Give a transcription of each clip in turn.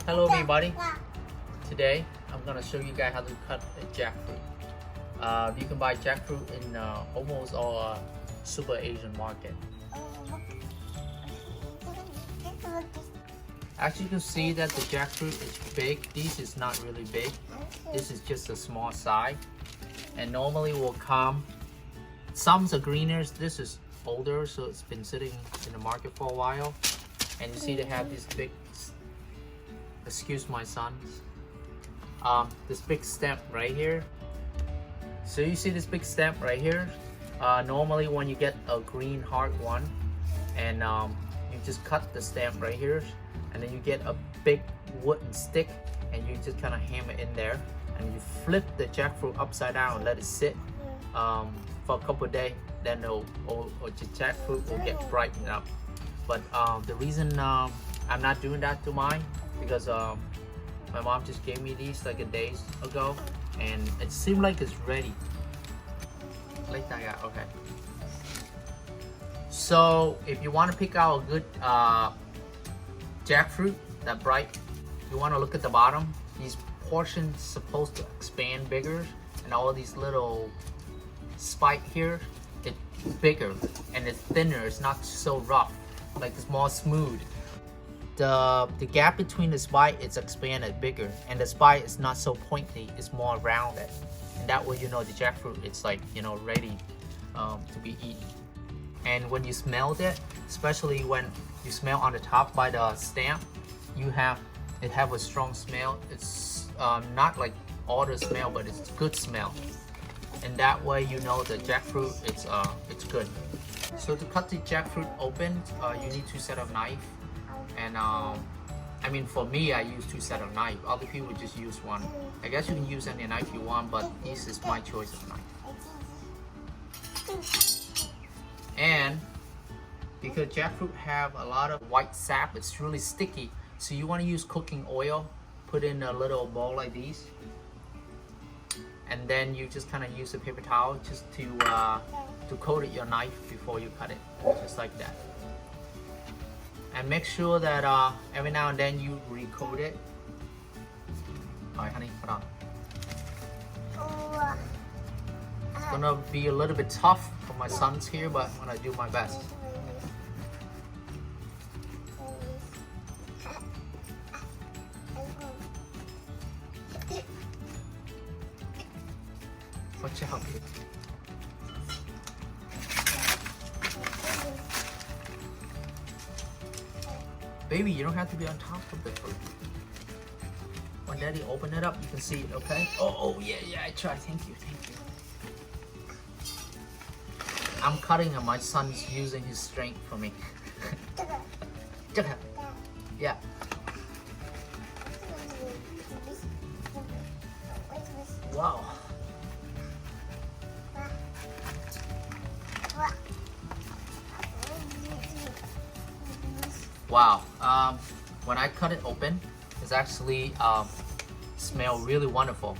Hello everybody. Today I'm gonna show you guys how to cut a jackfruit. You can buy jackfruit in almost all super Asian market. As you can see that the jackfruit is big. This is not really big. This is just a small size. And normally will come, some are greener. This is older, so it's been sitting in the market for a while. And you see they have this big, excuse my sons, this big stem right here. So you see this big stem right here. Normally when you get a green hard one, and you just cut the stem right here, and then you get a big wooden stick, and you just kind of hammer in there, and you flip the jackfruit upside down and let it sit for a couple of days. Then the jackfruit will get brightened up. But the reason I'm not doing that to mine, because my mom just gave me these like a day ago, and it seemed like it's ready. Like that, yeah, okay. So if you want to pick out a good jackfruit that bright, you want to look at the bottom. These portions supposed to expand bigger, and all these little spike here, it's bigger and it's thinner. It's not so rough, like it's more smooth. The gap between the spike is expanded bigger, and the spike is not so pointy, it's more rounded, and that way you know the jackfruit it's like, you know, ready to be eaten. And when you smell it, especially when you smell on the top by the stem, it have a strong smell. It's not like all the smell, but it's good smell, and that way you know the jackfruit it's good. So to cut the jackfruit open, you need 2 sets of knife. And I mean, for me, I use 2 sets of knife. Other people just use one. I guess you can use any knife you want, but this is my choice of knife. And because jackfruit have a lot of white sap, it's really sticky. So you want to use cooking oil. Put in a little bowl like these, and then you just kind of use a paper towel just to coat your knife before you cut it, just like that. And make sure that every now and then you recoat it. Alright, honey, hold on. It's gonna be a little bit tough for my sons here, but I'm gonna do my best. Watch out, kid. Baby, you don't have to be on top of the fruit. When Daddy open it up, you can see it, okay? Oh yeah, I tried. Thank you. I'm cutting and my son's using his strength for me. Yeah. Wow. Wow, when I cut it open, it's actually smell really wonderful.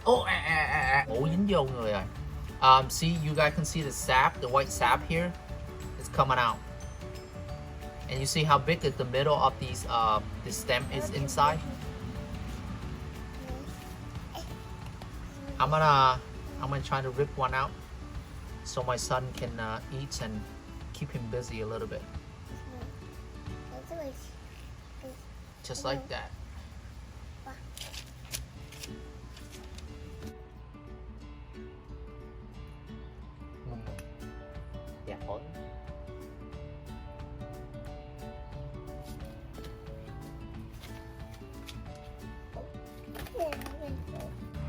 Dính vô người rồi. See, you guys can see the sap, the white sap here, it's coming out. And you see how big is the middle of these, the stem is inside. I'm gonna try to rip one out so my son can eat and keep him busy a little bit. Just like that. Yeah, hold it.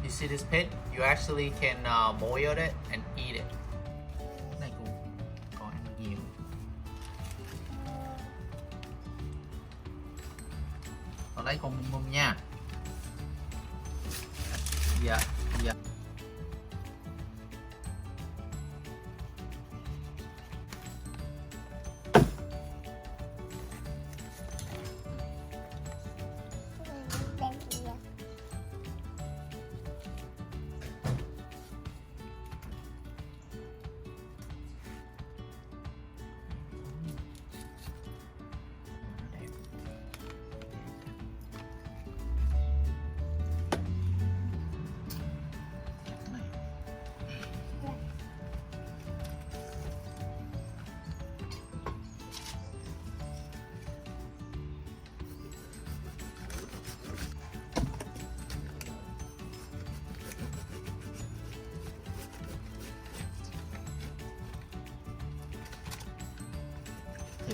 You see this pit? You actually can boil it and eat it. Này cũng có ăn nhiều. Ở đây còn mồm nha. Dạ.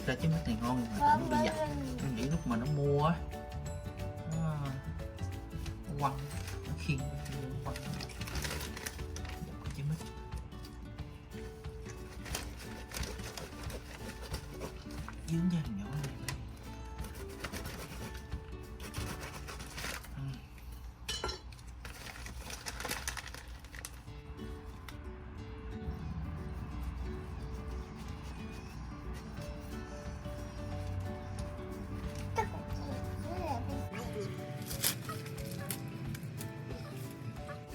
thiệt ra trái mít này ngon nhưng mà nó bị dặn. Tôi nghĩ lúc mà nó mua á, nó quăng, nó khiêng quăng trái mít. Dướng ra nhỏ này.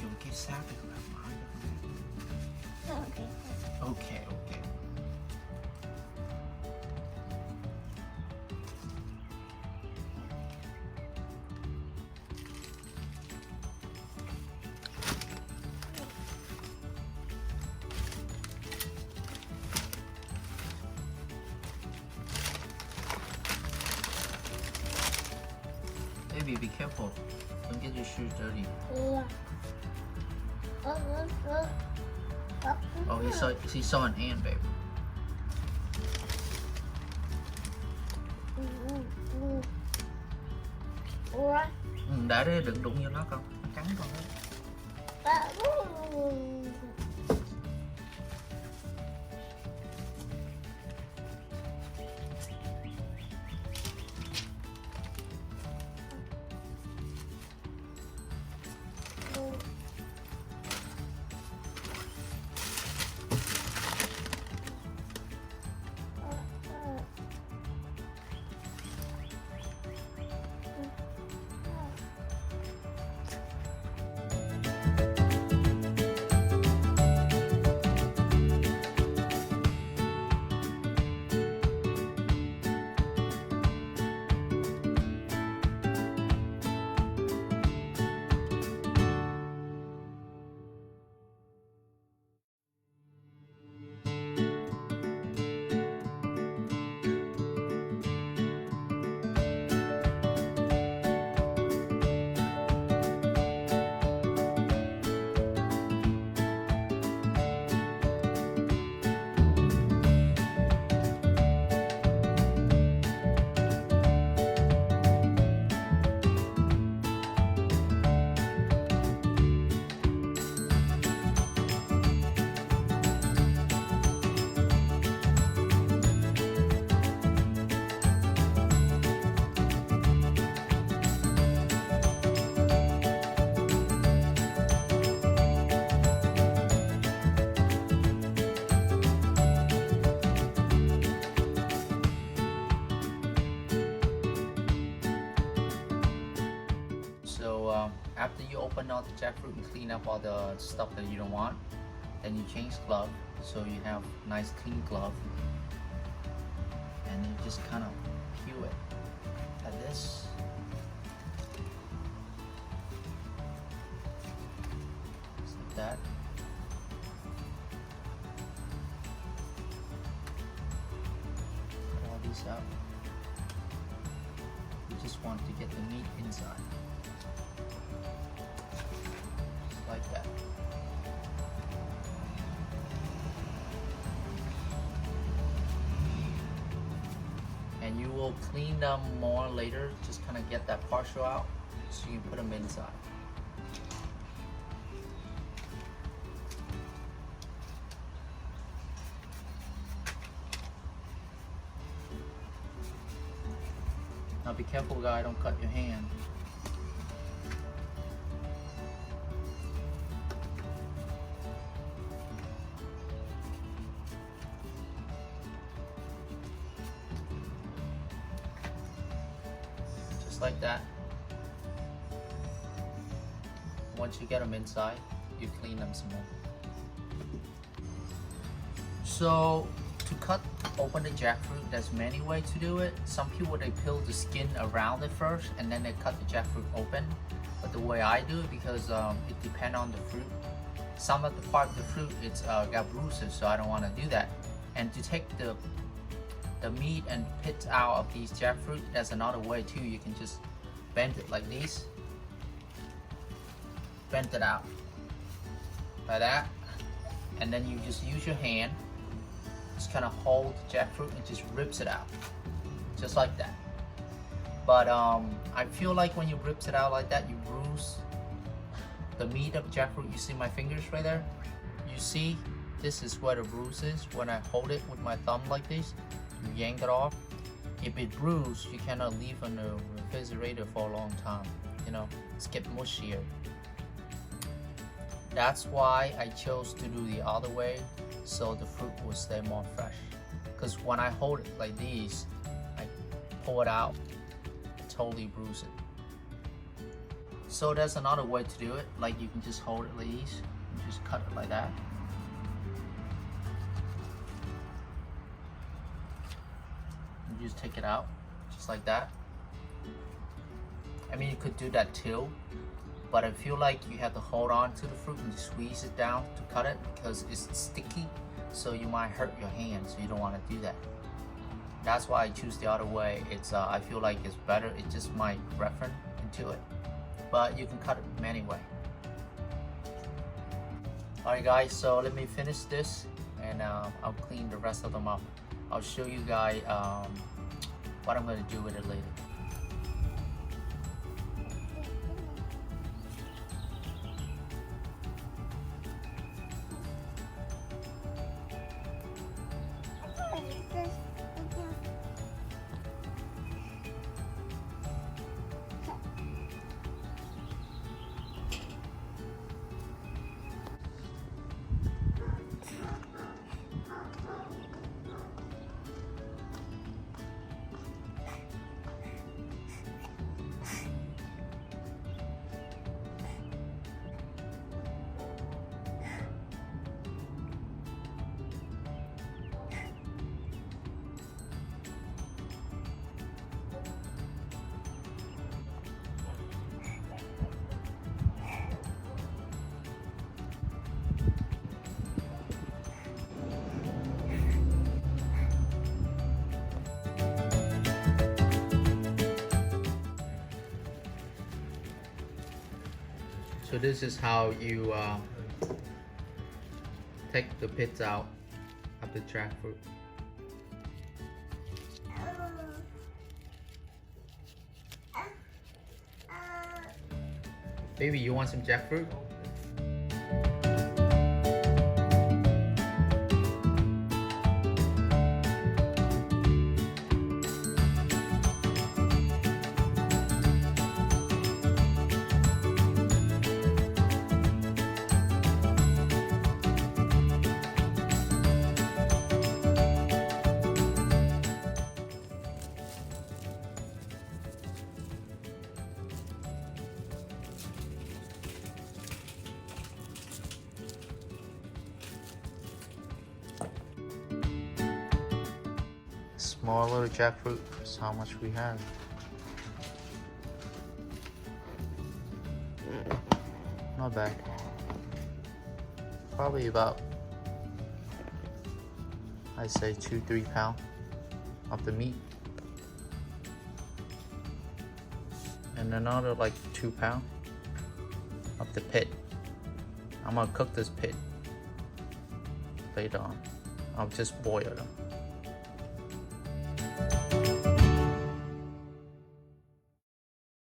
Dùng cái sáp để làm mỡ cho con. Ok. Baby, be careful. Don't get your shoes dirty. Oh, he saw an ant, babe. Đã đấy, đừng đụng vô nó con, nó cắn con đấy. After you open all the jackfruit and clean up all the stuff that you don't want, then you change glove so you have nice clean glove, and you just kind of peel it like this. Just like that. Cut all these out. You just want to get the meat inside. Like that. And you will clean them more later, just kind of get that partial out so you put them inside. Now be careful, guy, don't cut your hand. Like that. Once you get them inside, you clean them some more. So to cut open the jackfruit, there's many ways to do it. Some people, they peel the skin around it first and then they cut the jackfruit open. But the way I do it, because it depends on the fruit. Some of the part of the fruit, it's got bruises, so I don't want to do that. And to take the meat and pits out of these jackfruit, there's another way too. You can just bend it like this, bend it out like that, and then you just use your hand just kind of hold the jackfruit and just rips it out, just like that. But I feel like when you rips it out like that, you bruise the meat of jackfruit. You see my fingers right there? You see, this is where the bruise is. When I hold it with my thumb like this, you yank it off. If it bruised, you cannot leave in the refrigerator for a long time. You know, it's get mushier. That's why I chose to do the other way, so the fruit will stay more fresh. Because when I hold it like this, I pull it out, totally bruise it. So there's another way to do it. Like, you can just hold it like this, and just cut it like that. You just take it out, just like that. I mean, you could do that too, but I feel like you have to hold on to the fruit and squeeze it down to cut it, because it's sticky, so you might hurt your hand, so you don't want to do that. That's why I choose the other way. It's I feel like it's better. It just might reference into it, but you can cut it many ways. Alright guys, so let me finish this, and I'll clean the rest of them up. I'll show you guys what I'm going to do with it later. So this is how you take the pits out of the jackfruit. Baby, you want some jackfruit? Small little jackfruit is how much we have. Not bad. Probably about, I'd say 2-3 pounds of the meat. And another like 2 pounds of the pit. I'm gonna cook this pit later on. I'll just boil them.